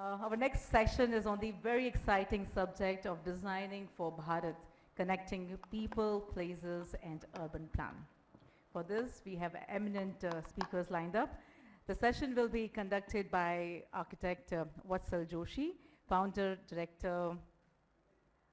Our next session is on the very exciting subject of designing for Bharat, connecting people, places, and urban plan. For this, we have eminent speakers lined up. The session will be conducted by architect Vatsal Joshi, founder, director,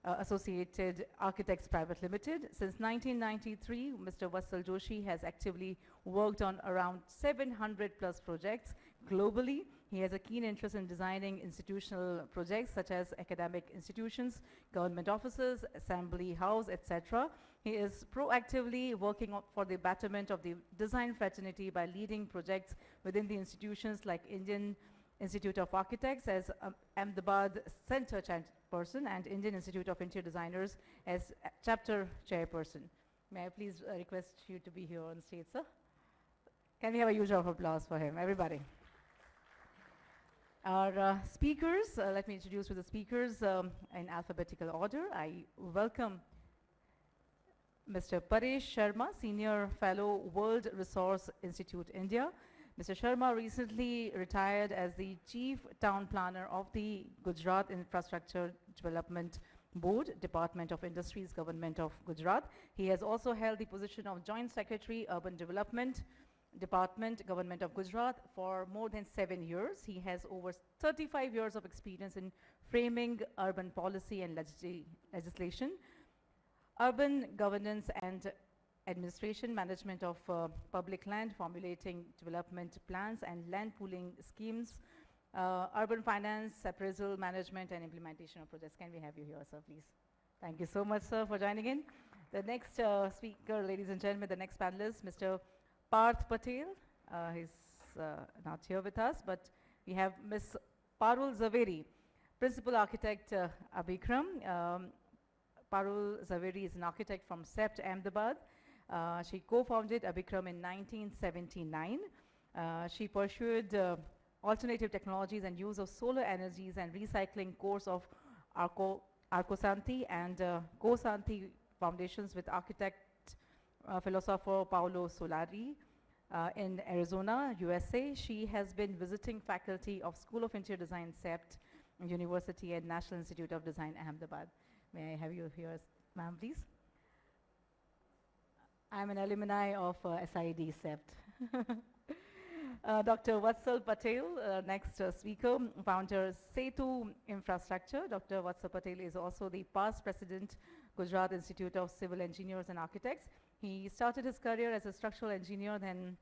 Associated Architects Private Limited. Since 1993, Mr. Vatsal Joshi has actively worked on around 700 plus projects globally. He has a keen interest in designing institutional projects such as academic institutions, government offices, assembly house, etc. He is proactively working for the betterment of the design fraternity by leading projects within the institutions like Indian Institute of Architects as Ahmedabad Center Chairperson and Indian Institute of Interior Designers as Chapter Chairperson. May I please request you to be here on stage, sir? Can we have a huge round of applause for him, everybody? Our speakers, let me introduce you the speakers in alphabetical order. I welcome Mr. Paresh Sharma, Senior Fellow, World Resource Institute, India. Mr. Sharma recently retired as the Chief Town Planner of the Gujarat Infrastructure Development Board, Department of Industries, Government of Gujarat. He has also held the position of Joint Secretary, Urban Development Department, Government of Gujarat for more than 7 years. He has over 35 years of experience in framing urban policy and legislation, urban governance and administration, management of public land, formulating development plans and land pooling schemes, urban finance, appraisal, management and implementation of projects. Can we have you here, sir, please? Thank you so much, sir, for joining in. The next speaker, ladies and gentlemen, the next panelist, Mr. Parth Patel. He's not here with us, but we have Ms. Parul Zaveri, Principal Architect Abhikram. Parul Zaveri is an architect from Setu, Ahmedabad. She co-founded Abhikram in 1979. She pursued alternative technologies and use of solar energies and recycling course of Arcosanti and Co-Santi foundations with architect philosopher Paolo Solari in Arizona, USA. She has been visiting faculty of School of Interior Design, SEPT, University and National Institute of Design, Ahmedabad. May I have you here, ma'am, please? I'm an alumni of SID SEPT. Dr. Vatsal Patel, next speaker, founder Setu Infrastructure. Dr. Vatsal Patel is also the past president, Gujarat Institute of Civil Engineers and Architects. He started his career as a structural engineer, then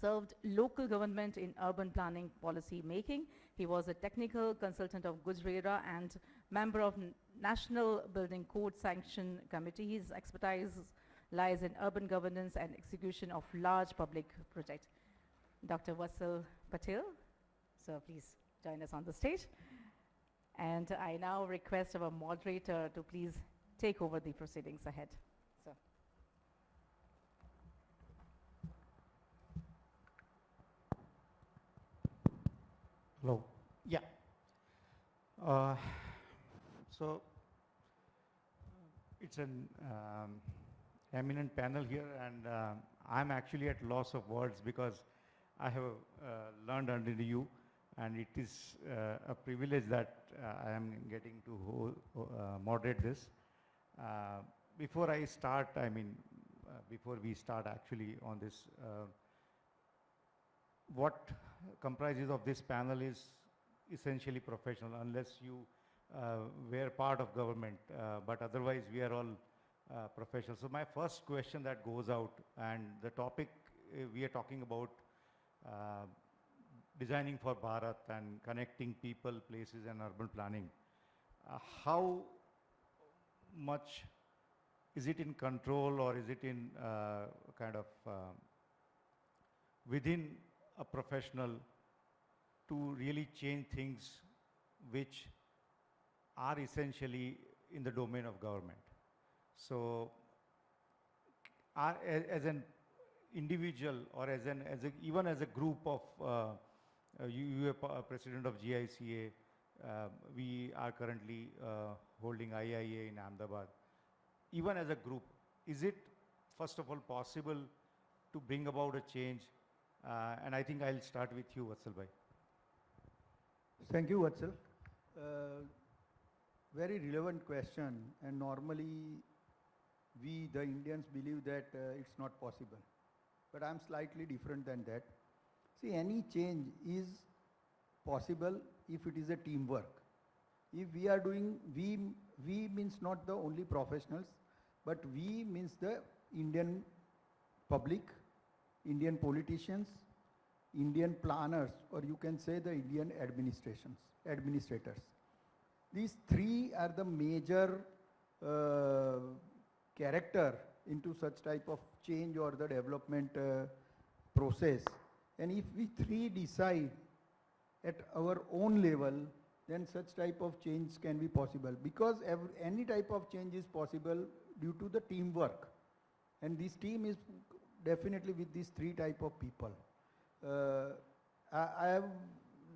served local government in urban planning policy making. He was a technical consultant of Gujarat and member of National Building Code Sanction Committee. His expertise lies in urban governance and execution of large public projects. Dr. Vatsal Patel, so please join us on the stage. And I now request our moderator to please take over the proceedings ahead. So. Hello. Yeah. So it's an eminent panel here, and I'm actually at loss of words because I have learned under you, and it is a privilege that I am getting to moderate this. Before I start, before we start actually on this, what comprises of this panel is essentially professional, unless you were part of government, but otherwise we are all professional. So my first question that goes out, and the topic we are talking about designing for Bharat and connecting people, places and urban planning. How much is it in control, or is it in kind of within a professional to really change things which are essentially in the domain of government? So as an individual, or even as a group of, you are president of GICA, we are currently holding IIA in Ahmedabad. Even as a group, is it first of all possible to bring about a change? And I think I'll start with you, Vatsal bhai. Thank you, Vatsal. Uh, Very relevant question, and normally we, the Indians, believe that it's not possible. But I'm slightly different than that. See, any change is possible if it is a teamwork. If we are doing, we means not the only professionals, but we means the Indian public, Indian politicians, Indian planners, or you can say the Indian administrators. These three are the major character into such type of change or the development process. And if we three decide at our own level, then such type of change can be possible. Because any type of change is possible due to the teamwork. And this team is definitely with these three type of people. I have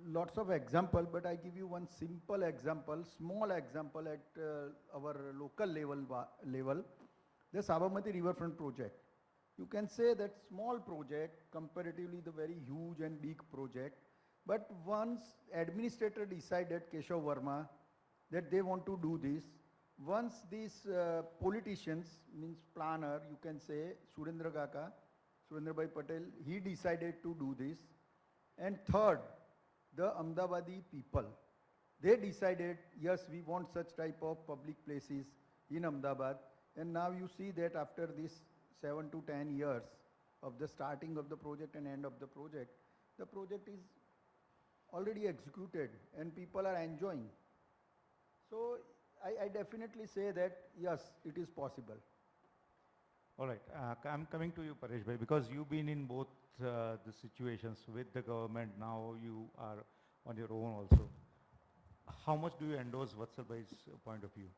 lots of example, but I give you one simple example, small example at our local level, the Sabarmati Riverfront project. You can say that small project, comparatively the very huge and big project, but once administrator decided, Keshav Verma, that they want to do this, once these politicians, means planner, you can say, Surendra Bhai Patel, he decided to do this. And third, the Ahmedabadi people, they decided, yes, we want such type of public places in Ahmedabad. And now you see that after this 7 to 10 years of the starting of the project and end of the project is already executed and people are enjoying. So I definitely say that, yes, it is possible. All right, I'm coming to you, Paresh bhai, because you've been in both the situations with the government, now you are on your own also. How much do you endorse Vatsal bhai's point of view?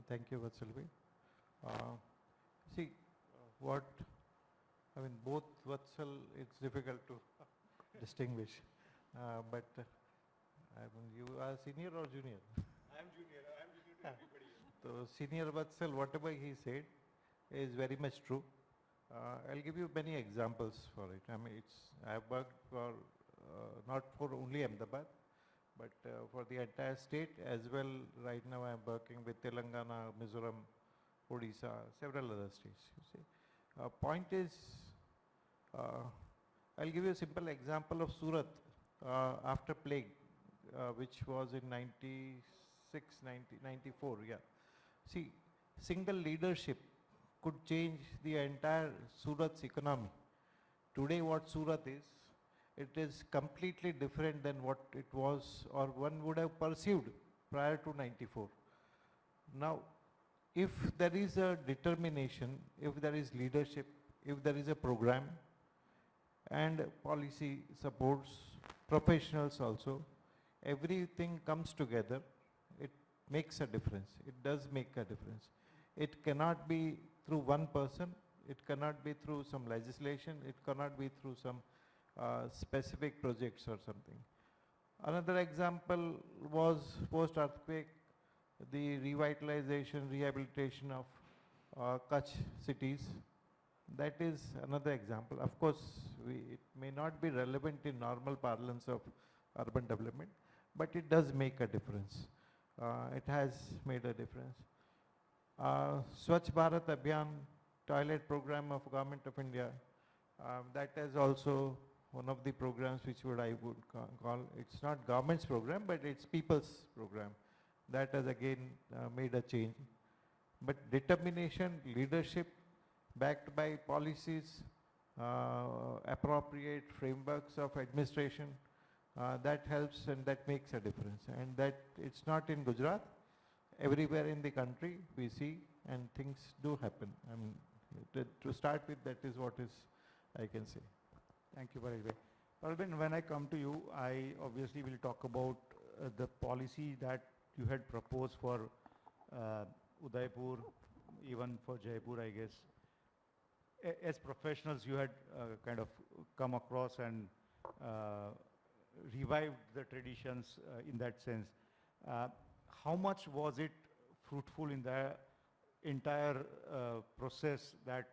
Thank you, Vatsal bhai. See, what, I mean, both Vatsal, it's difficult to distinguish, but I mean, you are senior or junior? I'm junior to everybody. So senior Vatsal, whatever he said is very much true. I'll give you many examples for it. I mean, I've worked for, not for only Ahmedabad, but for the entire state as well. Right now I'm working with Telangana, Mizoram, Odisha, several other states, you see. Point is, I'll give you a simple example of Surat after plague, which was in 94, yeah. See, single leadership could change the entire Surat's economy. Today what Surat is, it is completely different than what it was or one would have perceived prior to 94. Now, if there is a determination, if there is leadership, if there is a program and policy supports, professionals also, everything comes together, it makes a difference. It does make a difference. It cannot be through one person, it cannot be through some legislation, it cannot be through some specific projects or something. Another example was post-earthquake, the revitalization, rehabilitation of Kutch cities. That is another example. Of course, it may not be relevant in normal parlance of urban development, but it does make a difference. It has made a difference. Swachh Bharat Abhiyan, toilet program of Government of India, that is also one of the programs which I would call, it's not government's program, but it's people's program. That has again made a change. But determination, leadership, backed by policies, appropriate frameworks of administration, that helps and that makes a difference. And that it's not in Gujarat, everywhere in the country we see and things do happen. I mean, to start with, that is what is I can say. Thank you, Paresh bhai. Parul, when I come to you, I obviously will talk about the policy that you had proposed for Udaipur, even for Jaipur, I guess. As professionals, you had kind of come across and revived the traditions in that sense. How much was it fruitful in the entire process that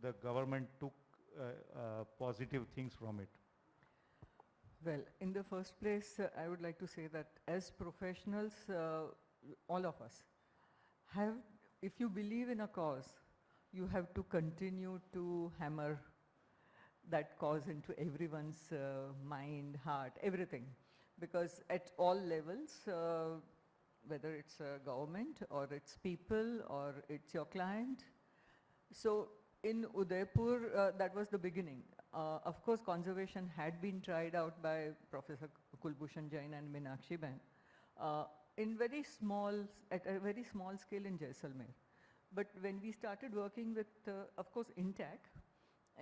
the government took positive things from it? Well, in the first place, I would like to say that as professionals, all of us have, if you believe in a cause, you have to continue to hammer that cause into everyone's mind, heart, everything. Because at all levels, whether it's a government or it's people or it's your client. So in Udaipur, that was the beginning. Of course, conservation had been tried out by Professor Kulbhushan Jain and Meenakshi Ben in very small, at a very small scale in Jaisalmer. But when we started working with, of course, Intac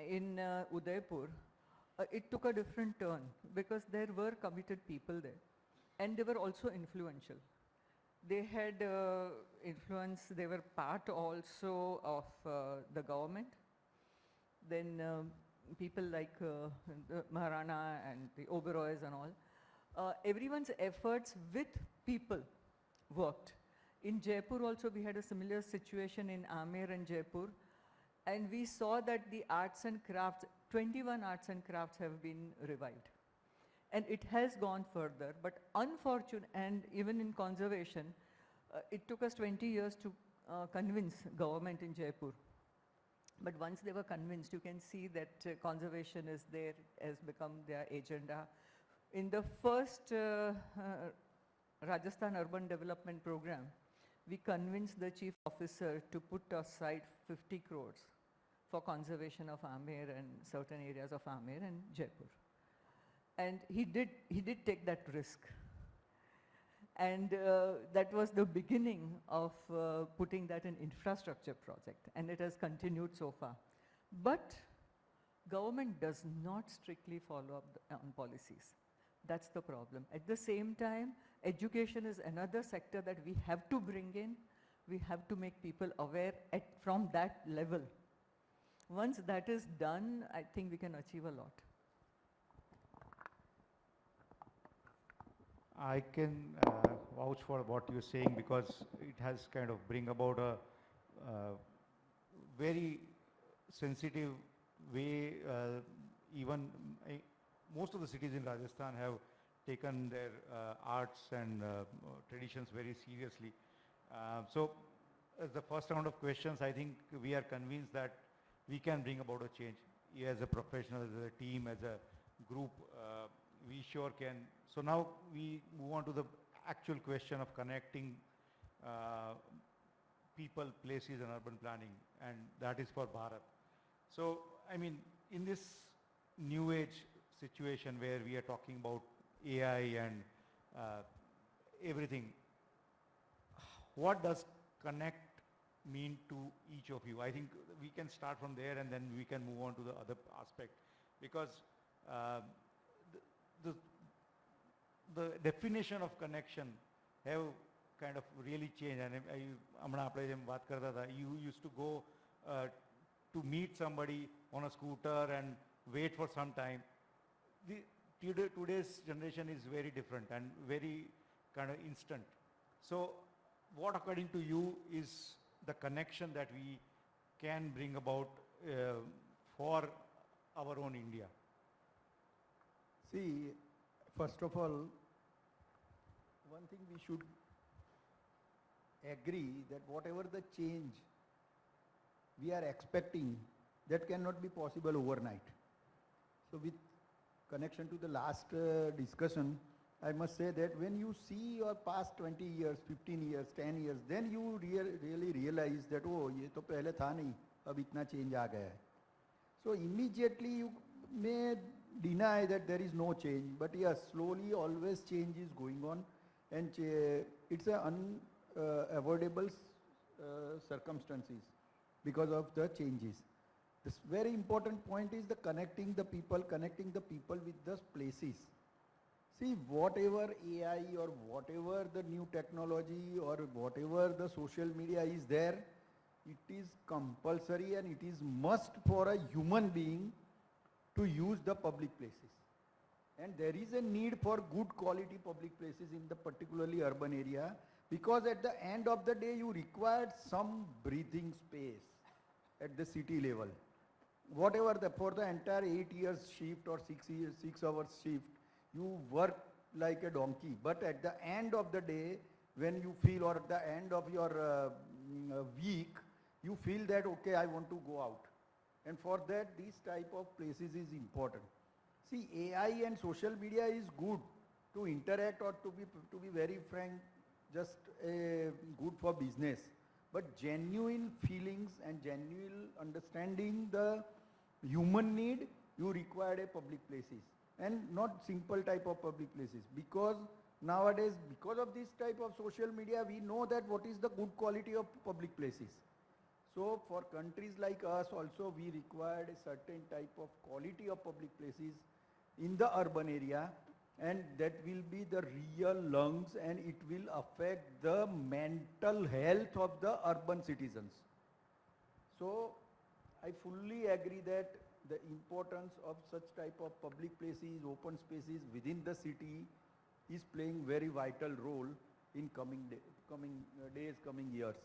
in Udaipur, it took a different turn because there were committed people there and they were also influential. They had influence, they were part also of the government. Then people like the Maharana and the Oberoys and all, everyone's efforts with people worked. In Jaipur also we had a similar situation in Amer and Jaipur, and we saw that the arts and crafts, 21 arts and crafts have been revived. And it has gone further, but unfortunately, and even in conservation, it took us 20 years to convince government in Jaipur. But once they were convinced, you can see that conservation is there, has become their agenda. In the first Rajasthan Urban Development Program, we convinced the chief officer to put aside 50 crores for conservation of Amer and certain areas of Amer and Jaipur. And he did take that risk. And that was the beginning of putting that in infrastructure project, and it has continued so far. But government does not strictly follow up on policies. That's the problem. At the same time, education is another sector that we have to bring in. We have to make people aware from that level. Once that is done, I think we can achieve a lot. I can vouch for what you're saying because it has kind of bring about a very sensitive way. Even most of the cities in Rajasthan have taken their arts and traditions very seriously. So as the first round of questions, I think we are convinced that we can bring about a change. As a professional, as a team, as a group, we sure can. So now we move on to the actual question of connecting people, places and urban planning, and that is for Bharat. So, I mean, in this new age situation where we are talking about AI and everything, what does connect mean to each of you? I think we can start from there and then we can move on to the other aspect, because the definition of connection have kind of really changed. And you used to go to meet somebody on a scooter and wait for some time. Today's generation is very different and very kind of instant. So what, according to you, is the connection that we can bring about for our own India? See, first of all, one thing we should agree that whatever the change we are expecting, that cannot be possible overnight. So with connection to the last discussion, I must say that when you see your past 20 years, 15 years, 10 years, then you really realize that, oh, ye to pehle tha nahi, ab itna change aa gaya hai. So immediately you may deny that there is no change, but yes, slowly always change is going on, and it's an unavoidable circumstances because of the changes. This very important point is the connecting the people with the places. See, whatever AI or whatever the new technology or whatever the social media is there, it is compulsory and it is must for a human being to use the public places. And there is a need for good quality public places in the particularly urban area, Because at the end of the day, you required some breathing space at the city level. Whatever for the entire 8 years shift or 6 hours shift, you work like a donkey. But at the end of the day, when you feel, or at the end of your week, you feel that, okay, I want to go out. And for that, these type of places is important. See, AI and social media is good to interact, or to be very frank, just good for business. But genuine feelings and genuine understanding the human need, you require a public places, and not simple type of public places. Because nowadays, because of this type of social media, we know that what is the good quality of public places. So for countries like us also, we required a certain type of quality of public places in the urban area, and that will be the real lungs, and it will affect the mental health of the urban citizens. So I fully agree that the importance of such type of public places, open spaces within the city is playing very vital role in coming days, coming years.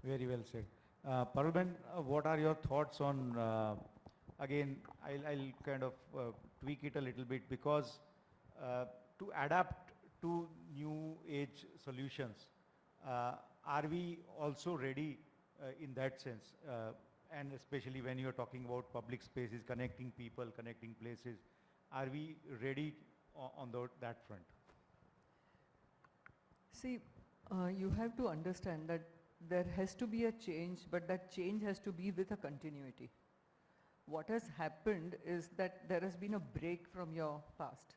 Very well said. Parul, what are your thoughts on, again, I'll kind of tweak it a little bit, because to adapt to new age solutions, are we also ready in that sense? And especially when you're talking about public spaces, connecting people, connecting places, are we ready on that front? See, you have to understand that there has to be a change, but that change has to be with a continuity. What has happened is that there has been a break from your past,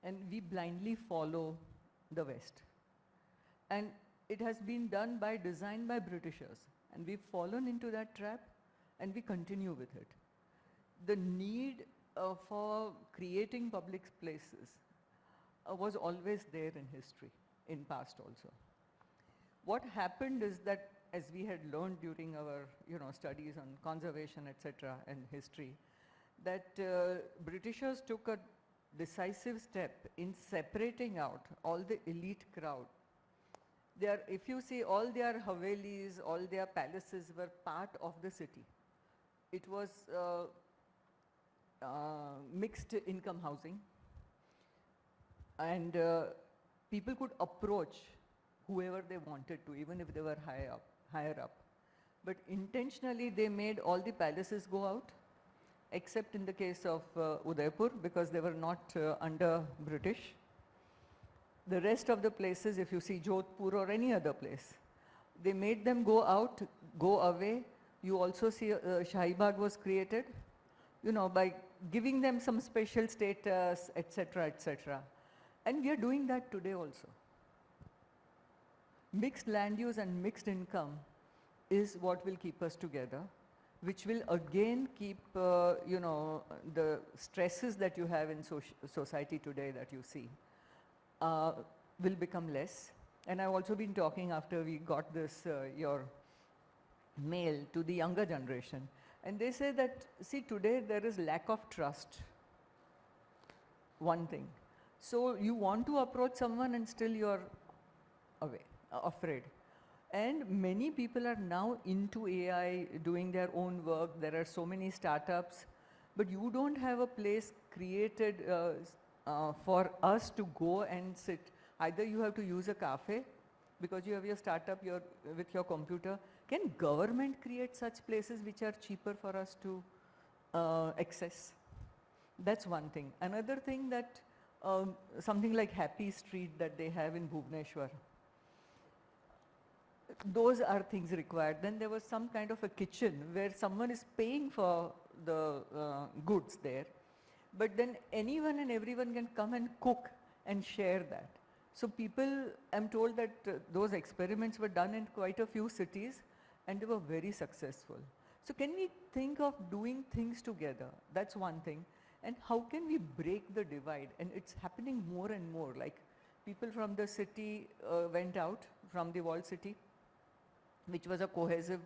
and we blindly follow the West. And it has been done by design by Britishers, and we've fallen into that trap, and we continue with it. The need for creating public places was always there in history, in past also. What happened is that, as we had learned during our studies on conservation, etc., and history, that Britishers took a decisive step in separating out all the elite crowd. If you see, all their havelis, all their palaces were part of the city. It was mixed income housing, and people could approach whoever they wanted to, even if they were higher up. But intentionally they made all the palaces go out, except in the case of Udaipur, because they were not under British. The rest of the places, if you see Jodhpur or any other place, they made them go out, go away. You also see Shahi Bagh was created, by giving them some special status, etc., etc. And we are doing that today also. Mixed land use and mixed income is what will keep us together, which will again keep, the stresses that you have in society today that you see will become less. And I've also been talking, after we got this, your mail, to the younger generation. And they say that, see, today there is lack of trust, one thing. So you want to approach someone and still you're afraid. And many people are now into AI, doing their own work. There are so many startups, but you don't have a place created for us to go and sit. Either you have to use a cafe, because you have your startup with your computer. Can government create such places which are cheaper for us to access? That's one thing. Another thing, that something like Happy Street that they have in Bhubaneswar, those are things required. Then there was some kind of a kitchen where someone is paying for the goods there, but then anyone and everyone can come and cook and share that. So people, I'm told that those experiments were done in quite a few cities, and they were very successful. So can we think of doing things together? That's one thing. And how can we break the divide? And it's happening more and more. Like, people from the city went out from the walled city, which was a cohesive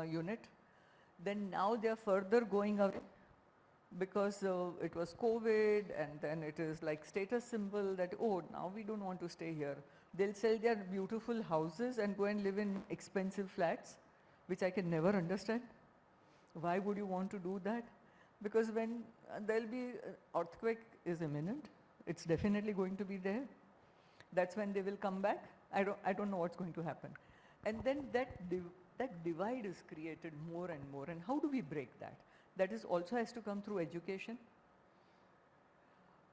unit. Then now they are further going away, because it was COVID, and then it is like status symbol that, oh, now we don't want to stay here. They'll sell their beautiful houses and go and live in expensive flats, which I can never understand. Why would you want to do that? Because when there'll be earthquake is imminent, it's definitely going to be there. That's when they will come back. I don't know what's going to happen. And then that divide is created more and more. And how do we break that? That is also has to come through education.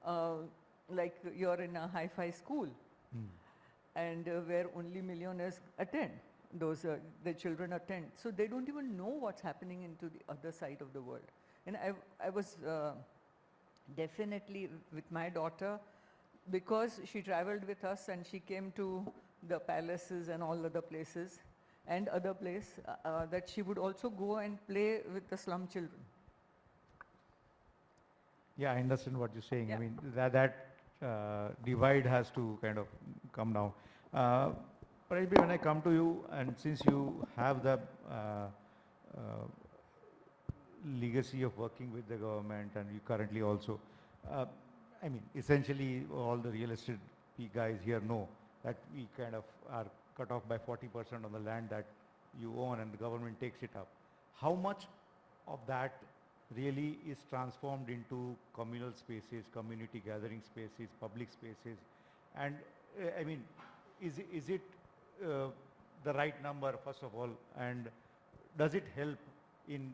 Like you're in a hi-fi school, and where only millionaires attend. The children attend. So they don't even know what's happening into the other side of the world. And I was definitely with my daughter, because she traveled with us and she came to the palaces and all other places and other place, that she would also go and play with the slum children. Yeah, I understand what you're saying. Yeah. I mean, that divide has to kind of come down. Paresh, when I come to you, and since you have the legacy of working with the government, and you currently also, I mean, essentially all the real estate guys here know that we kind of are cut off by 40% of the land that you own and the government takes it up. How much of that really is transformed into communal spaces, community gathering spaces, public spaces? And I mean, is it the right number, first of all, and does it help in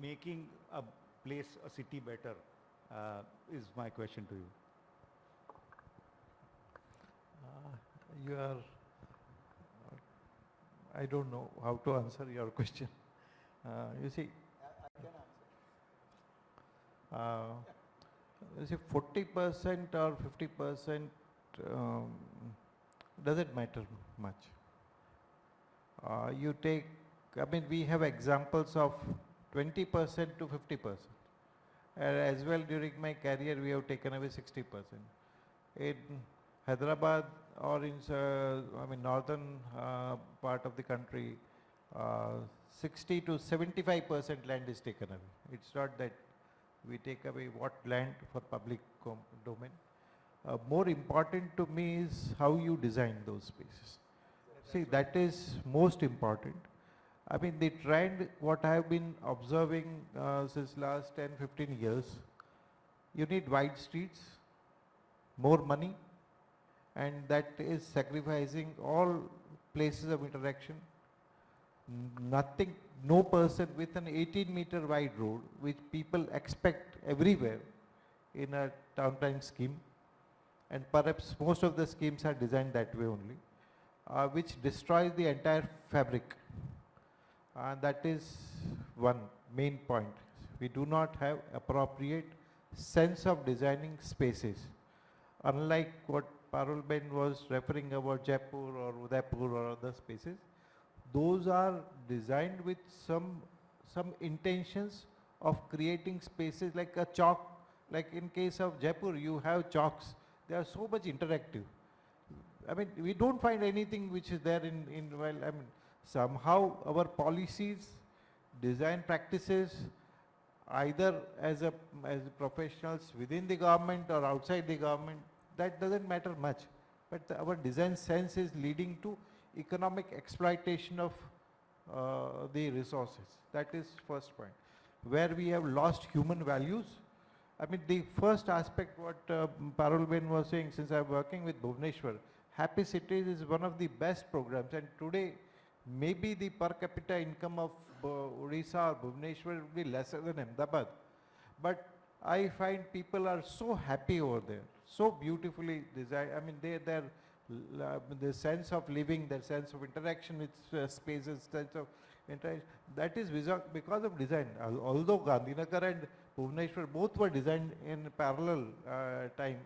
making a place, a city better, is my question to you. You are, I don't know how to answer your question. You see, you see 40% or 50% doesn't matter much. You take, I mean, we have examples of 20% to 50%. As well, during my career, we have taken away 60%. In Hyderabad or in, I mean, northern part of the country, 60 to 75% land is taken away. It's not that we take away what land for public domain. More important to me is how you design those spaces. See, that is most important. I mean, the trend, what I have been observing since last 10, 15 years, you need wide streets, more money, and that is sacrificing all places of interaction. Nothing, no person with an 18-meter wide road, which people expect everywhere in a town plan scheme, and perhaps most of the schemes are designed that way only, which destroys the entire fabric. That is one main point. We do not have appropriate sense of designing spaces. Unlike what Parul Ben was referring about Jaipur or Udaipur or other spaces, those are designed with some intentions of creating spaces like a chalk. Like in case of Jaipur, you have chalks. They are so much interactive. I mean, we don't find anything which is there well, I mean, somehow our policies, design practices, either as professionals within the government or outside the government, that doesn't matter much. But our design sense is leading to economic exploitation of the resources. That is first point. Where we have lost human values. I mean, the first aspect what Parul Ben was saying, since I'm working with Bhubaneswar, Happy Cities is one of the best programs, and today maybe the per capita income of Odisha or Bhubaneswar would be lesser than Ahmedabad. But I find people are so happy over there, so beautifully designed. I mean, the sense of living, their sense of interaction with spaces, sense of interaction, that is because of design. Although Gandhinagar and Bhubaneswar both were designed in parallel time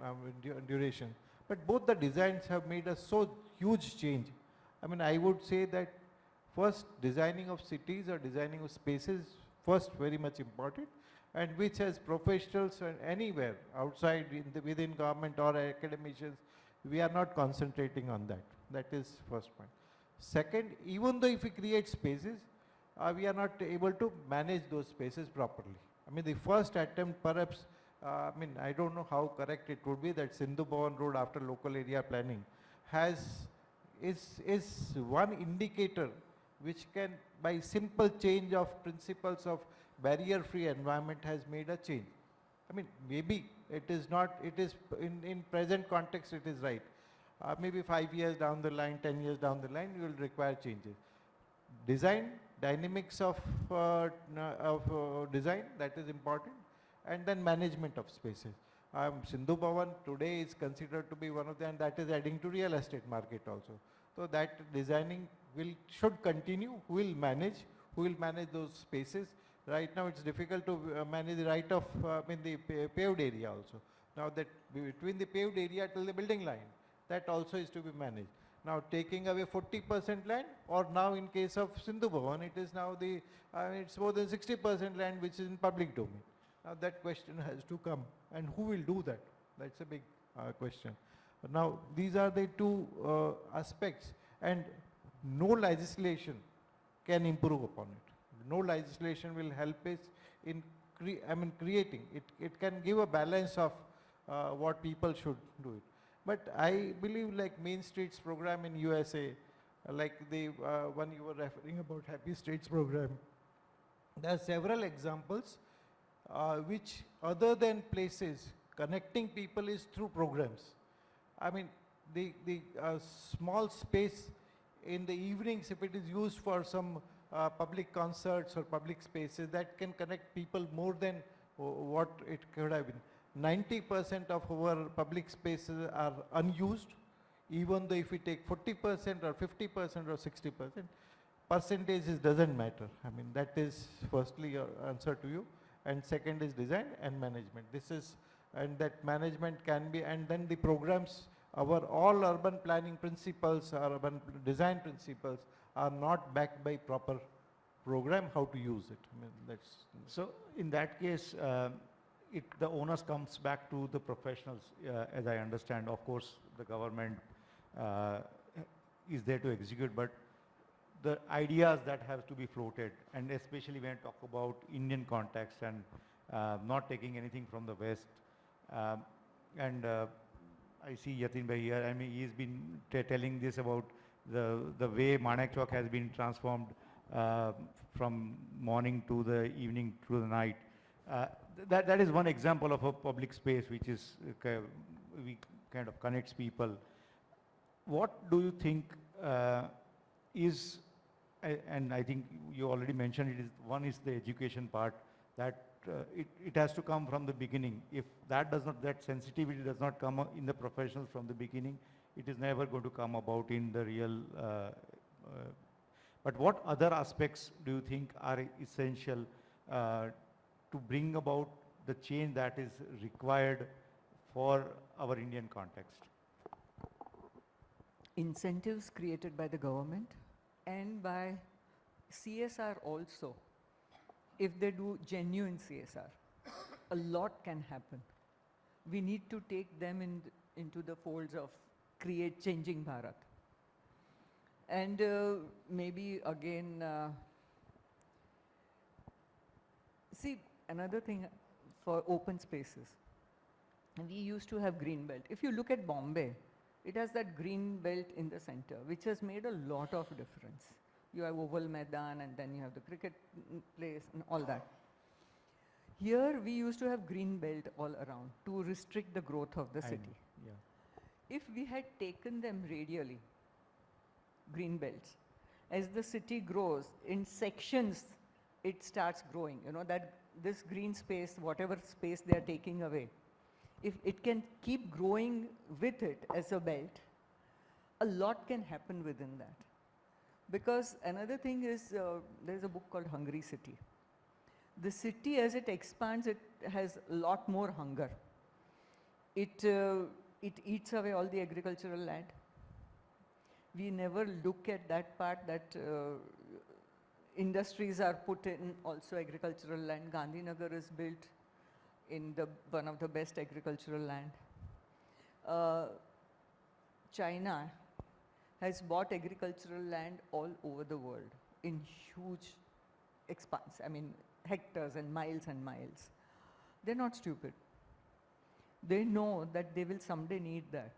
duration, but both the designs have made a so huge change. I mean, I would say that first, designing of cities or designing of spaces, first very much important, and which as professionals and anywhere outside within government or academicians, we are not concentrating on that. That is first point. Second, even though if we create spaces, we are not able to manage those spaces properly. I mean, the first attempt perhaps, I mean, I don't know how correct it would be that Sindhu Bhavan Road after local area planning, has, is one indicator which can, by simple change of principles of barrier-free environment, has made a change. I mean, maybe it is not, it is in present context it is right. Maybe 5 years down the line, 10 years down the line, you will require changes. Design, dynamics of design, that is important, and then management of spaces. Sindhu Bhavan today is considered to be one of them, and that is adding to real estate market also. So that designing should continue. Who will manage those spaces? Right now it's difficult to manage the right of in the paved area also. Now that between the paved area till the building line, that also is to be managed. Now taking away 40% land, or now in case of Sindhu Bhavan, it is now the, it's more than 60% land which is in public domain. Now that question has to come, and who will do that? That's a big question. But now these are the two aspects, and no legislation can improve upon it. No legislation will help us in creating it. It can give a balance of what people should do it. But I believe like Main Streets program in USA, like the one you were referring about, Happy Streets program, there are several examples which, other than places, connecting people is through programs. I mean, the small space in the evenings, if it is used for some public concerts or public spaces, that can connect people more than what it could have been. 90% of our public spaces are unused, even though if we take 40% or 50% or 60%, percentages doesn't matter. I mean, that is firstly your answer to you. And second is design and management. This is, and that management can be, and then the programs, our all urban planning principles, our urban design principles are not backed by proper program, how to use it. I mean, that's. So in that case, the onus comes back to the professionals, as I understand. Of course, the government is there to execute, but the ideas that have to be floated, and especially when I talk about Indian context and not taking anything from the West. I see Yatin bhai here. I mean, he's been telling this about the way Manek Chowk has been transformed from morning to the evening to the night. That is one example of a public space which is we kind of connects people. What do you think is, and I think you already mentioned it, is one is the education part, that it has to come from the beginning. If that does not, that sensitivity does not come in the professionals from the beginning, it is never going to come about in the real. But what other aspects do you think are essential to bring about the change that is required for our Indian context? Incentives created by the government and by CSR also. If they do genuine CSR, a lot can happen. We need to take them into the folds of changing Bharat. And maybe again, see, another thing for open spaces. We used to have green belt. If you look at Bombay, it has that green belt in the center, which has made a lot of difference. You have Oval Maidan, and then you have the cricket place and all that. Here, we used to have green belt all around to restrict the growth of the city. Yeah. If we had taken them radially, green belts, as the city grows, in sections, it starts growing. You know, that this green space, whatever space they are taking away, if it can keep growing with it as a belt, a lot can happen within that. Because another thing is, there's a book called Hungry City. The city, as it expands, it has a lot more hunger. It eats away all the agricultural land. We never look at that part, that industries are put in also agricultural land. Gandhinagar is built in one of the best agricultural land. China has bought agricultural land all over the world in huge expanse, I mean hectares and miles and miles. They're not stupid. They know that they will someday need that.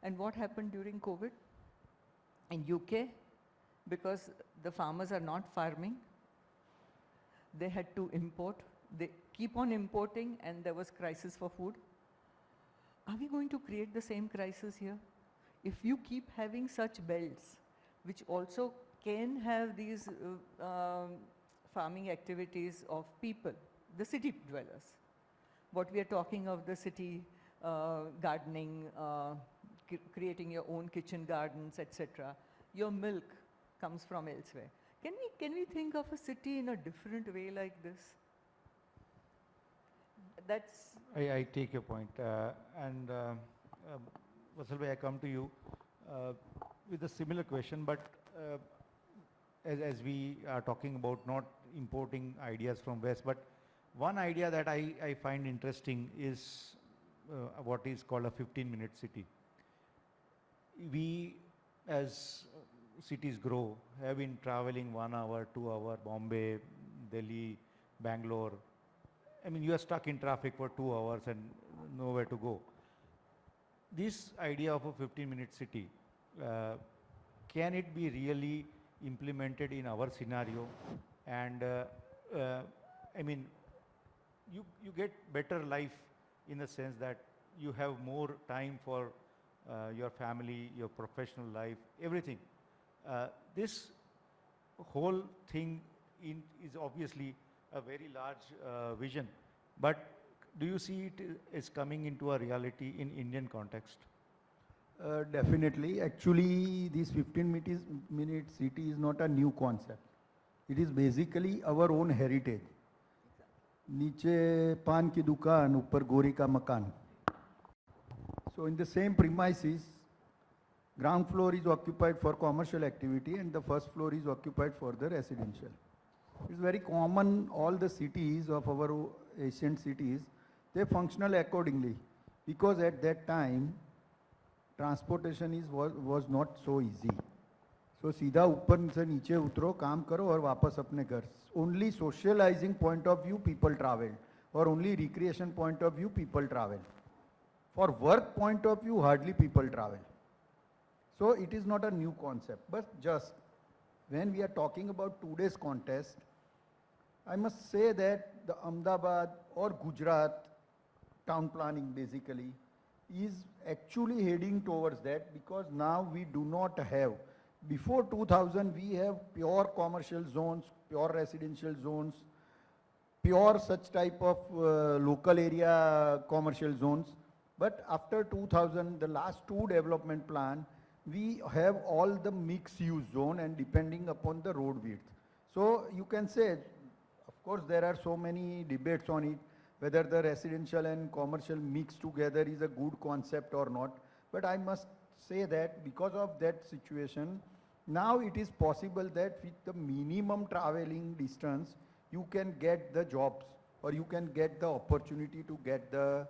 And what happened during COVID? In UK, because the farmers are not farming, they had to import. They keep on importing and there was crisis for food. Are we going to create the same crisis here? If you keep having such belts, which also can have these farming activities of people, the city dwellers. What we are talking of the city gardening, creating your own kitchen gardens, etc. Your milk comes from elsewhere. Can we think of a city in a different way like this? That's I take your point. Vatsal bhai, I come to you with a similar question, but as we are talking about not importing ideas from West, but one idea that I find interesting is what is called a 15-minute city. We, as cities grow, have been traveling 1 hour, 2 hour, Bombay, Delhi, Bangalore. I mean, you are stuck in traffic for 2 hours and nowhere to go. This idea of a 15-minute city, can it be really implemented in our scenario? And I mean, you get better life in the sense that you have more time for your family, your professional life, everything. This whole thing is obviously a very large vision, but do you see it is coming into a reality in Indian context? Definitely. Actually, this 15-minute city is not a new concept. It is basically our own heritage. नीचे पान की दुकान, ऊपर गोरी का मकान. So in the same premises, ground floor is occupied for commercial activity and the first floor is occupied for the residential. It's very common, all the cities of our ancient cities, they functional accordingly, because at that time transportation was not so easy. So सीधा ऊपर से नीचे उतरो, काम करो और वापस अपने घर. Only socializing point of view people travel, or only recreation point of view people travel. For work point of view hardly people travel. So it is not a new concept, but just when we are talking about today's contest, I must say that the Ahmedabad or Gujarat town planning basically is actually heading towards that, because now we do not have, before 2000 we have pure commercial zones, pure residential zones, pure such type of local area commercial zones. But after 2000, the last two development plan, we have all the mixed use zone and depending upon the road width. So you can say, of course there are so many debates on it, whether the residential and commercial mixed together is a good concept or not. But I must say that because of that situation, now it is possible that with the minimum traveling distance, you can get the jobs, or you can get the opportunity to get the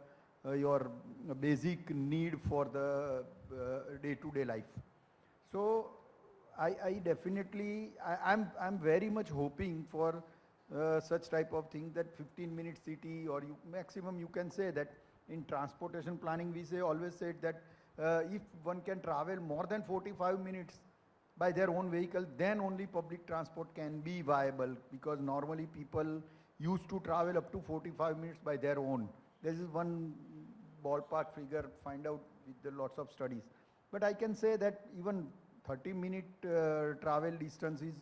your basic need for the day-to-day life. So I definitely, I'm very much hoping for such type of thing, that 15-minute city, or maximum you can say that in transportation planning we always said that if one can travel more than 45 minutes by their own vehicle, then only public transport can be viable, because normally people used to travel up to 45 minutes by their own. This is one ballpark figure, find out with the lots of studies. But I can say that even 30-minute travel distance is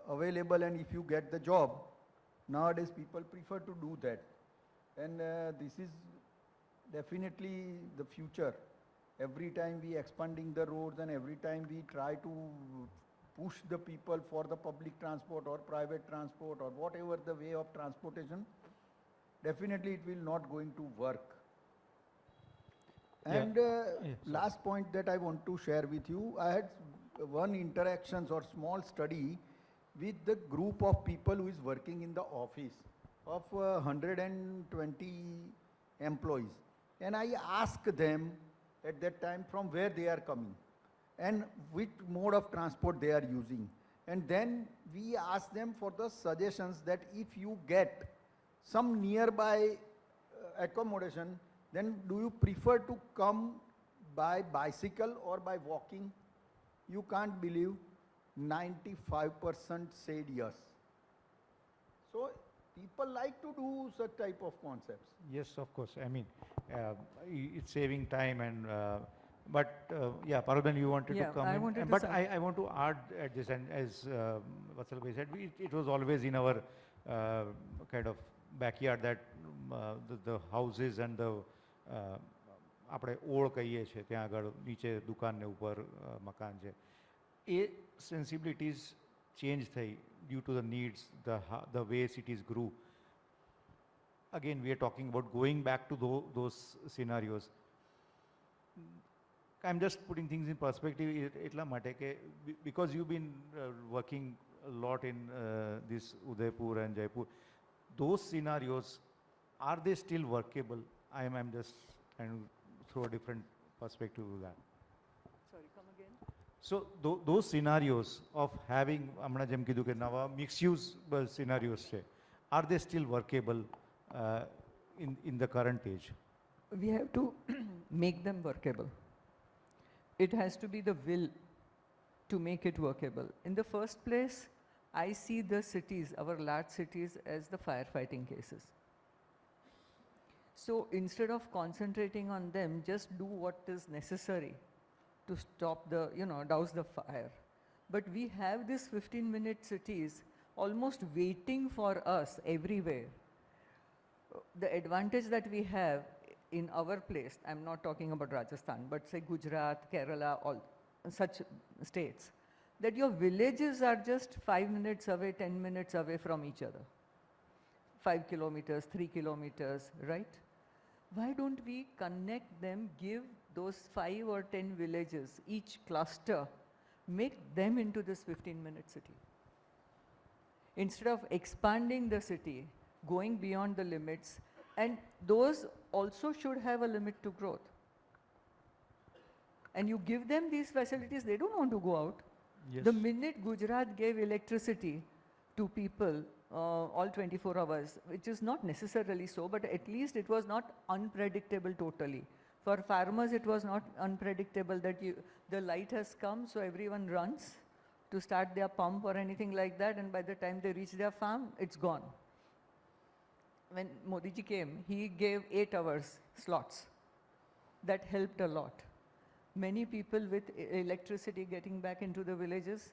available, and if you get the job, nowadays people prefer to do that. And this is definitely the future. Every time we expanding the roads and every time we try to push the people for the public transport or private transport or whatever the way of transportation, definitely it will not going to work. Yeah. And last point that I want to share with you, I had one interactions or small study with the group of people who is working in the office of 120 employees. And I asked them at that time from where they are coming and which mode of transport they are using. And then we asked them for the suggestions that if you get some nearby accommodation, then do you prefer to come by bicycle or by walking, you can't believe 95% said yes. So people like to do such type of concepts. Yes, of course. I mean, it's saving time and, yeah, Parul, you wanted Yeah, to come I in. wanted to But some- I want to add at this, and as Vatsal bhai said, it was always in our kind of backyard that the houses and the આપણે ઓળ કહીએ છીએ ત્યાં આગળ નીચે દુકાન ને ઉપર મકાન છે એ સેન્સિબિલિટીઝ ચેન્જ થઈ due to the needs, the way cities grew. Again, we are talking about going back to those scenarios. I'm just putting things in perspective એટલા માટે કે because you've been working a lot in this Udaipur and Jaipur, those scenarios, are they still workable? I'm just trying to throw a different perspective to that. Sorry, come again. So those scenarios of having હમણાં જેમ કીધું કે નવા mixed use scenarios છે, are they still workable in the current age? We have to make them workable. It has to be the will to make it workable. In the first place, I see the cities, our large cities, as the firefighting cases. So instead of concentrating on them, just do what is necessary to stop the, douse the fire. But we have these 15-minute cities almost waiting for us everywhere. The advantage that we have in our place, I'm not talking about Rajasthan, but say Gujarat, Kerala, all such states, that your villages are just 5 minutes away, 10 minutes away from each other. 5 kilometers, 3 kilometers, right? Why don't we connect them, give those 5 or 10 villages, each cluster, make them into this 15-minute city? Instead of expanding the city, going beyond the limits, and those also should have a limit to growth. And you give them these facilities, they don't want to go out. Yes. The minute Gujarat gave electricity to people all 24 hours, which is not necessarily so, but at least it was not unpredictable totally. For farmers, it was not unpredictable that the light has come, so everyone runs to start their pump or anything like that, and by the time they reach their farm, it's gone. When Modi ji came, he gave 8 hours slots. That helped a lot. Many people with electricity getting back into the villages,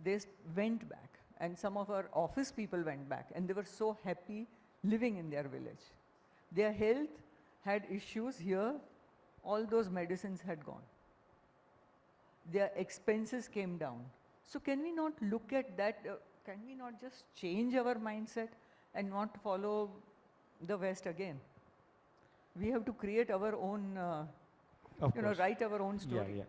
they went back. And some of our office people went back, and they were so happy living in their village. Their health had issues here, all those medicines had gone. Their expenses came down. So can we not look at that, can we not just change our mindset and not follow the West again? We have to create our own, Of course. write our own story. Yeah,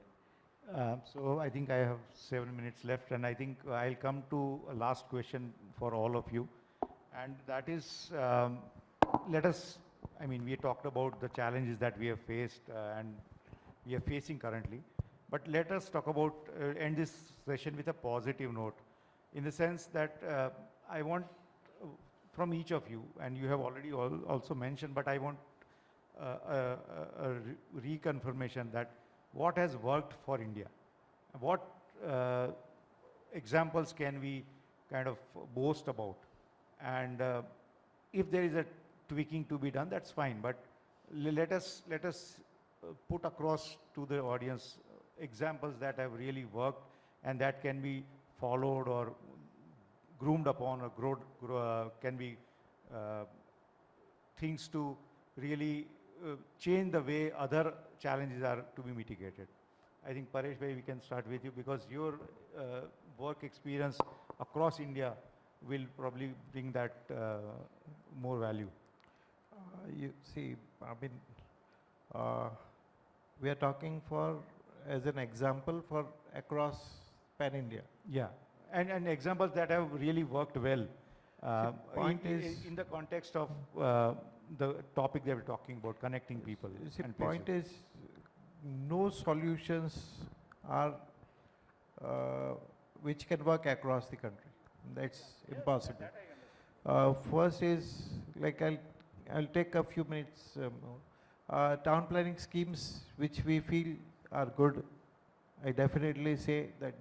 yeah. So I think I have 7 minutes left, and I think I'll come to a last question for all of you. And that is, let us, I mean, we talked about the challenges that we have faced and we are facing currently. But let us talk about, end this session with a positive note, in the sense that I want from each of you, and you have already also mentioned, but I want a reconfirmation that what has worked for India, what examples can we kind of boast about, and if there is a tweaking to be done, that's fine, but let us put across to the audience examples that have really worked and that can be followed or groomed upon or can be things to really change the way other challenges are to be mitigated. I think Paresh bhai, we can start with you because your work experience across India will probably bring that more value. You see, I mean, we are talking as an example for across pan-India. Yeah, and examples that have really worked well. Point is, in the context of the topic they were talking about, connecting people. you see, and point places. is, no solutions are which can work across the country. That's impossible. First is, like I'll take a few minutes. Town planning schemes which we feel are good. I definitely say that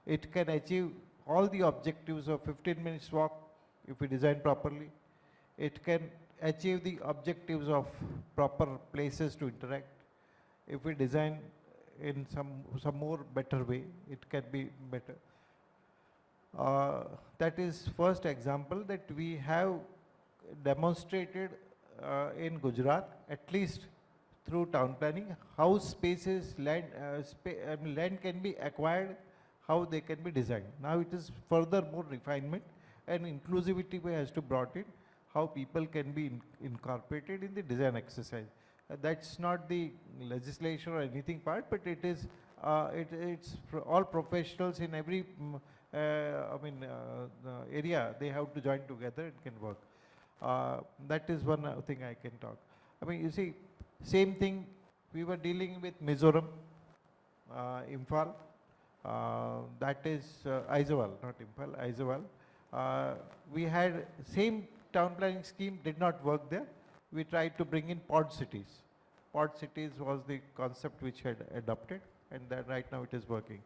it can achieve all the objectives of 15 minutes walk if we design properly. It can achieve the objectives of proper places to interact. If we design in some more better way, it can be better. That is first example that we have demonstrated in Gujarat, at least through town planning, how spaces, land can be acquired, how they can be designed. Now it is further more refinement and inclusivity has to brought in, how people can be incorporated in the design exercise. That's not the legislation or anything part, but it is, it's for all professionals in every area, they have to join together and can work. That is one thing I can talk. I mean, you see, same thing we were dealing with Mizoram, Imphal, that is Aizawl, not Imphal, Aizawl. We had same town planning scheme, did not work there. We tried to bring in pod cities. Pod cities was the concept which had adopted, and that right now it is working.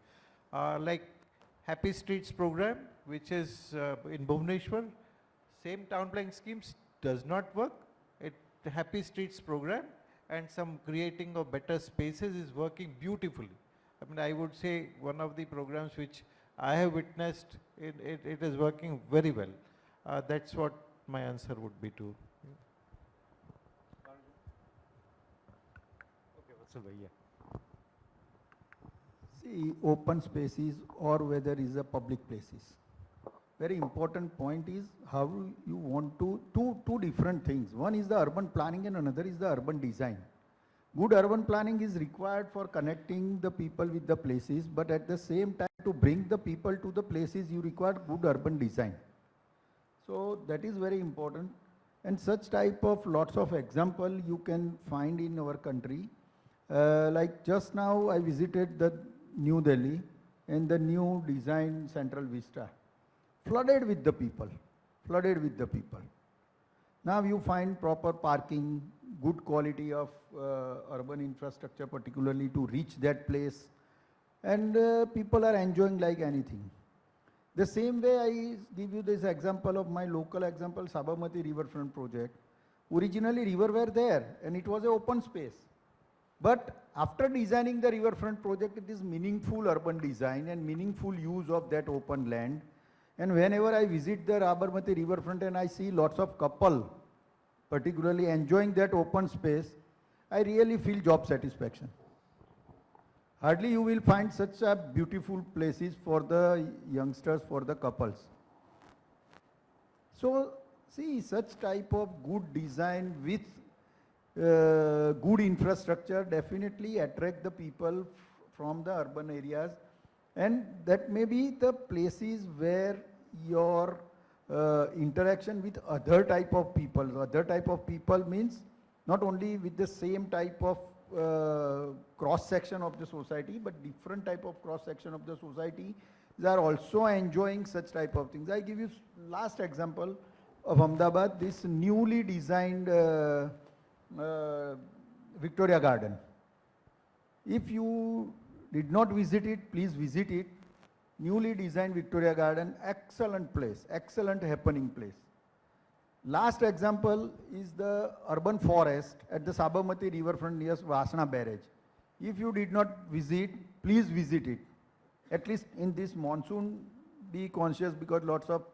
Like Happy Streets program, which is in Bhubaneswar, same town planning schemes does not work. The Happy Streets program and some creating of better spaces is working beautifully. I mean, I would say one of the programs which I have witnessed, it is working very well. That's what my answer would be to. Okay, Vatsal bhai, yeah. See, open spaces or whether is a public places. Very important point is how you want to, two different things. One is the urban planning and another is the urban design. Good urban planning is required for connecting the people with the places, but at the same time to bring the people to the places you require good urban design. So that is very important, and such type of lots of example you can find in our country. Like just now I visited the New Delhi and the new design Central Vista. Flooded with the people, flooded with the people. Now you find proper parking, good quality of urban infrastructure, particularly to reach that place, and people are enjoying like anything. The same way I give you this example of my local example, Sabarmati Riverfront project. Originally river were there and it was an open space. But after designing the riverfront project, it is meaningful urban design and meaningful use of that open land. And whenever I visit the Sabarmati riverfront and I see lots of couple, particularly enjoying that open space, I really feel job satisfaction. Hardly you will find such a beautiful places for the youngsters, for the couples. So see, such type of good design with good infrastructure definitely attract the people from the urban areas, and that may be the places where your interaction with other type of people. Other type of people means not only with the same type of cross section of the society, but different type of cross section of the society. They are also enjoying such type of things. I give you last example of Ahmedabad, this newly designed Victoria Garden. If you did not visit it, please visit it. Newly designed Victoria Garden, excellent place, excellent happening place. Last example is the urban forest at the Sabarmati riverfront near Vasana barrage. If you did not visit, please visit it. At least in this monsoon, be conscious because lots of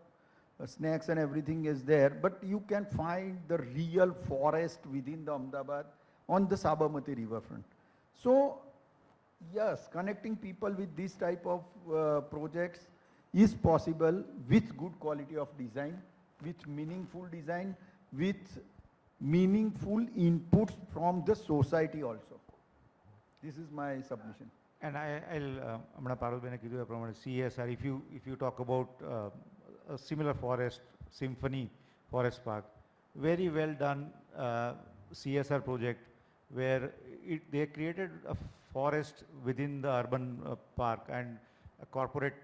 snakes and everything is there, but you can find the real forest within the Ahmedabad on the Sabarmati riverfront. So yes, connecting people with this type of projects is possible with good quality of design, with meaningful design, with meaningful inputs from the society also. This is my submission. And I'll, Parul bhai ne kidhu e pramane CSR, if you talk about a similar forest, Symphony Forest Park, very well done CSR project where they created a forest within the urban park, and a corporate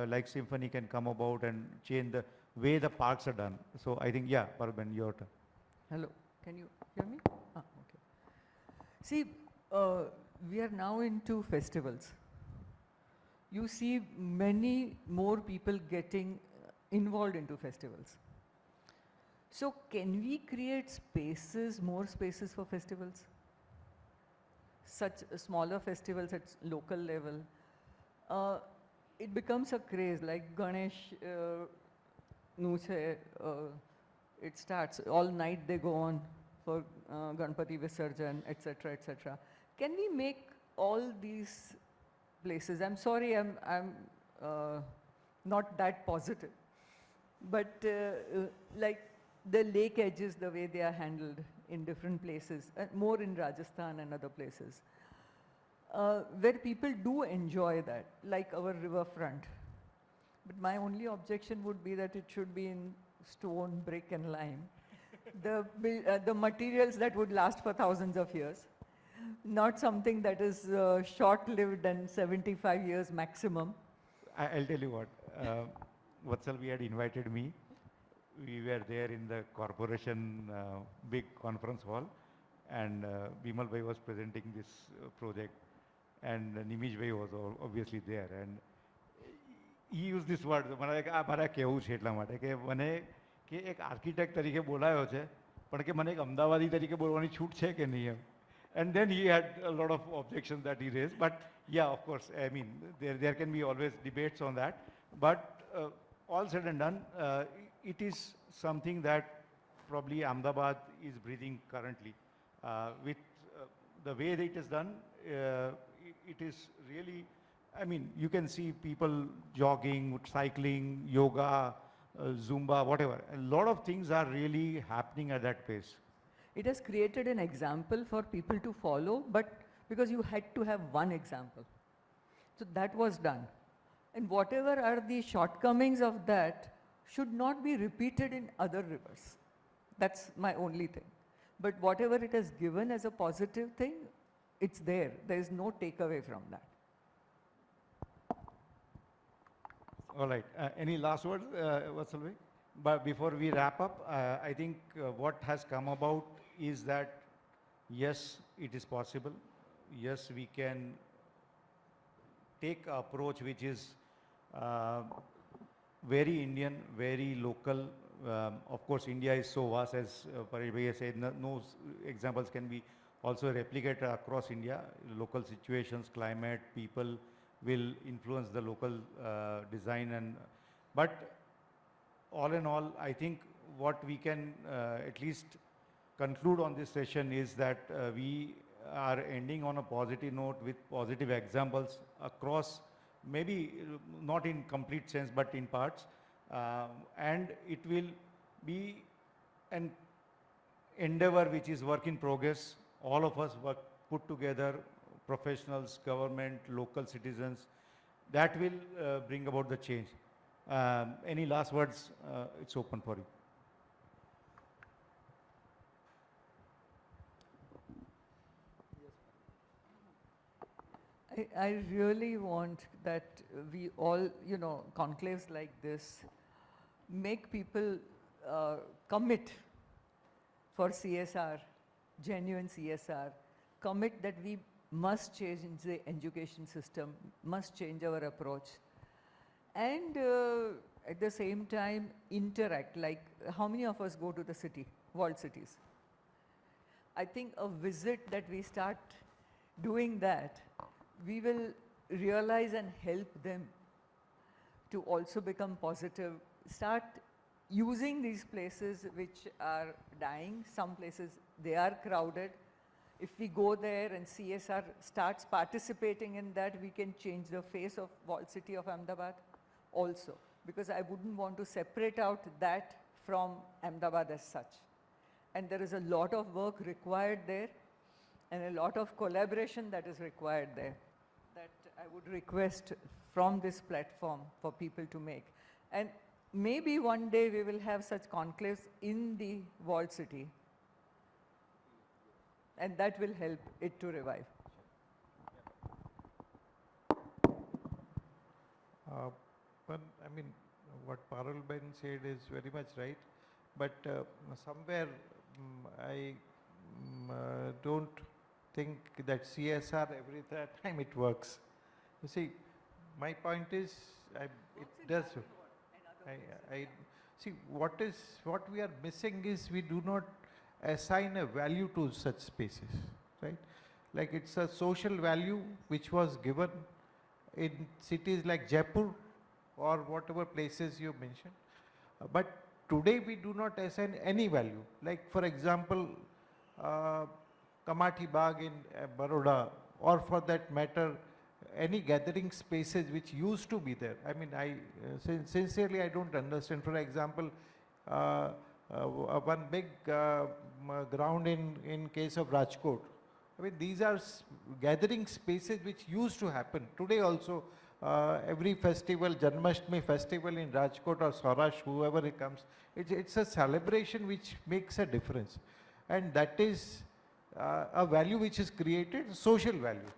like Symphony can come about and change the way the parks are done. So I think, yeah, Parul, your turn. Hello, can you hear me? Ah, okay. See, we are now into festivals. You see many more people getting involved into festivals. So can we create spaces, more spaces for festivals? Such smaller festivals at local level. It becomes a craze, like Ganesh, it starts, all night they go on for Ganpati Visarjan, etc., etc. Can we make all these places, I'm sorry, I'm not that positive, but like the lake edges, the way they are handled in different places, more in Rajasthan and other places, where people do enjoy that, like our riverfront. But my only objection would be that it should be in stone, brick and lime. The materials that would last for thousands of years, not something that is short-lived and 75 years maximum. I'll tell you what, Vatsal, we had invited me. We were there in the corporation big conference hall, and Bimal Bhai was presenting this project, and Nimish Bhai was obviously there, and he used this word, મારા કહેવું છે એટલા માટે કે મને કે એક architect તરીકે બોલાયો છે પણ કે મને એક અમદાવાદી તરીકે બોલવાની છૂટ છે કે નહીં એમ. And then he had a lot of objections that he raised, but yeah, of course, I mean, there can be always debates on that, but all said and done, it is something that probably Ahmedabad is breathing currently. With the way that it is done, it is really, I mean, you can see people jogging, cycling, yoga, Zumba, whatever. A lot of things are really happening at that pace. It has created an example for people to follow, but because you had to have one example. So that was done. And whatever are the shortcomings of that should not be repeated in other rivers. That's my only thing. But whatever it has given as a positive thing, it's there. There is no takeaway from that. All right. Any last words, Vatsal bhai? But before we wrap up, I think what has come about is that, yes, it is possible. Yes, we can take an approach which is very Indian, very local. Of course, India is so vast, as Paresh bhai said, no examples can be also replicated across India. Local situations, climate, people will influence the local design. But all in all, I think what we can at least conclude on this session is that we are ending on a positive note with positive examples across, maybe not in complete sense, but in parts. And it will be an endeavor which is work in progress. All of us work put together, professionals, government, local citizens, that will bring about the change. Any last words? It's open for you. I really want that we all, you know, conclaves like this, make people commit for CSR, genuine CSR, commit that we must change the education system, must change our approach. And at the same time, interact, like how many of us go to the city, world cities? I think a visit that we start doing that, we will realize and help them to also become positive, start using these places which are dying. Some places, they are crowded. If we go there and CSR starts participating in that, we can change the face of walled city of Ahmedabad also. Because I wouldn't want to separate out that from Ahmedabad as such. And there is a lot of work required there and a lot of collaboration that is required there, that I would request from this platform for people to make. And maybe one day we will have such conclaves in the walled city, and that will help it to revive. But I mean, what Parul Ben said is very much right, but somewhere I don't think that CSR every time it works. You see, my point is, it does. I see what we are missing is we do not assign a value to such spaces, right? Like it's a social value which was given in cities like Jaipur or whatever places you mentioned. But today we do not assign any value. Like for example, Kamathi Bagh in Baroda, or for that matter, any gathering spaces which used to be there. I mean, sincerely I don't understand. For example, one big ground in case of Rajkot. I mean, these are gathering spaces which used to happen. Today also, every festival, Janmashtami festival in Rajkot or Saurashtra, whoever it comes, it's a celebration which makes a difference. And that is a value which is created, social value.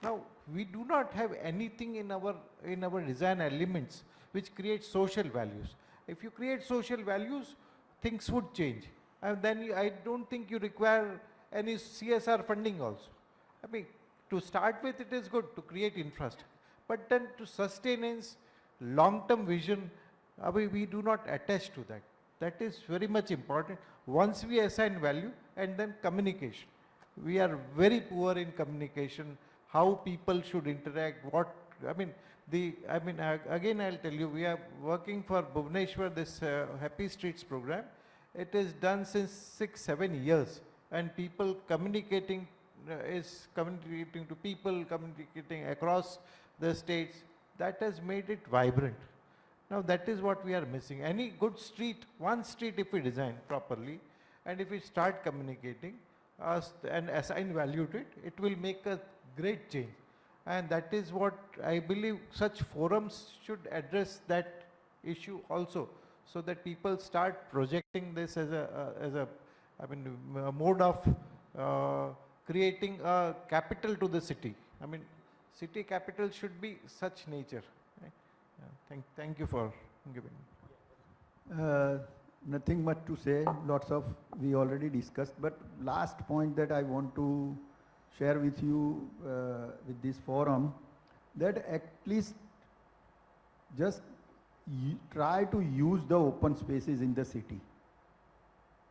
Now, we do not have anything in our design elements which create social values. If you create social values, things would change. And then I don't think you require any CSR funding also. I mean, to start with, it is good to create infrastructure. But then to sustenance, long-term vision, we do not attach to that. That is very much important. Once we assign value, and then communication. We are very poor in communication, how people should interact, again I'll tell you, we are working for Bhubaneswar, this Happy Streets program. It is done since 6-7 years, and people communicating communicating to people, communicating across the states. That has made it vibrant. Now that is what we are missing. Any good street, one street if we design properly, and if we start communicating and assign value to it, it will make a great change. And that is what I believe such forums should address that issue also, so that people start projecting this as a mode of creating a capital to the city. I mean, city capital should be such nature. Right? Thank you for giving. Nothing much to say, lots of we already discussed, but last point that I want to share with you with this forum, that at least just try to use the open spaces in the city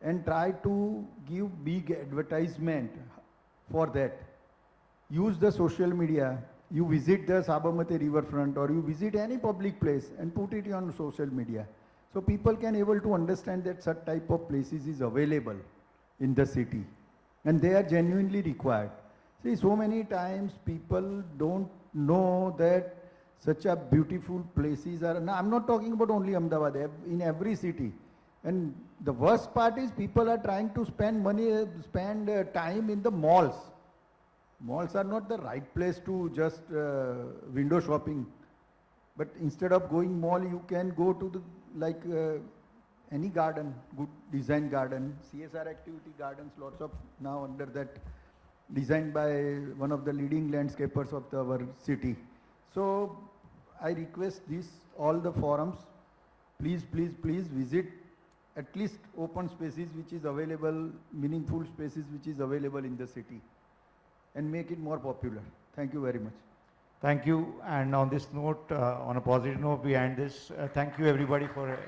and try to give big advertisement for that. Use the social media. You visit the Sabarmati riverfront or you visit any public place and put it on social media. So people can able to understand that such type of places is available in the city and they are genuinely required. See, so many times people don't know that such a beautiful places are, now I'm not talking about only Ahmedabad, in every city. And the worst part is people are trying to spend money, spend time in the malls. Malls are not the right place to just window shopping. But instead of going mall, you can go to the any garden, good design garden, CSR activity gardens, lots of now under that, designed by one of the leading landscapers of our city. So I request all the forums, please visit at least open spaces which is available, meaningful spaces which is available in the city, and make it more popular. Thank you very much. Thank you. And on this note, on a positive note, we end this. Thank you everybody for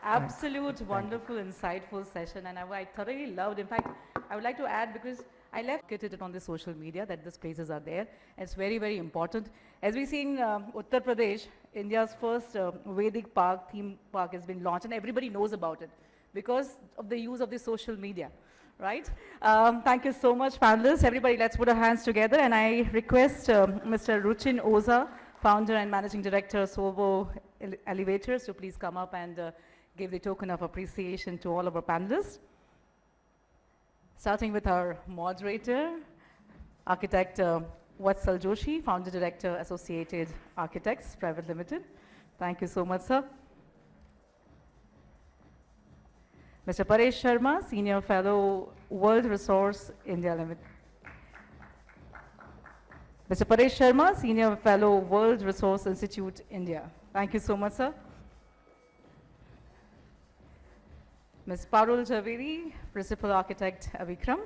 Absolute wonderful, insightful session, and I thoroughly loved. In fact, I would like to add, because I left it on the social media that these places are there. It's very, very important. As we see in Uttar Pradesh, India's first Vedic park, theme park has been launched, and everybody knows about it because of the use of the social media. Right? Thank you so much, panelists. Everybody, let's put our hands together. And I request Mr. Ruchin Oza, founder and managing director, Sovo Elevators, to please come up and give the token of appreciation to all of our panelists. Starting with our moderator, architect Vatsal Joshi, founder director, Associated Architects Private Limited. Thank you so much, sir. Mr. Paresh Sharma, Senior Fellow, World Resource India Limited. Mr. Paresh Sharma, Senior Fellow, World Resource Institute, India. Thank you so much, sir. Ms. Parul Zaveri, Principal Architect, Abhikram.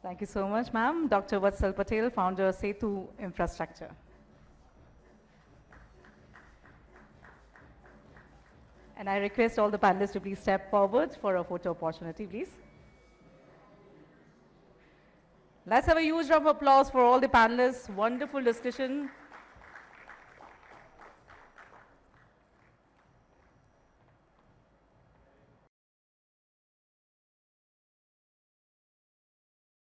Thank you so much, ma'am. Dr. Vatsal Patel, founder, Setu Infrastructure. And I request all the panelists to please step forward for a photo opportunity, please. Let's have a huge round of applause for all the panelists. Wonderful discussion.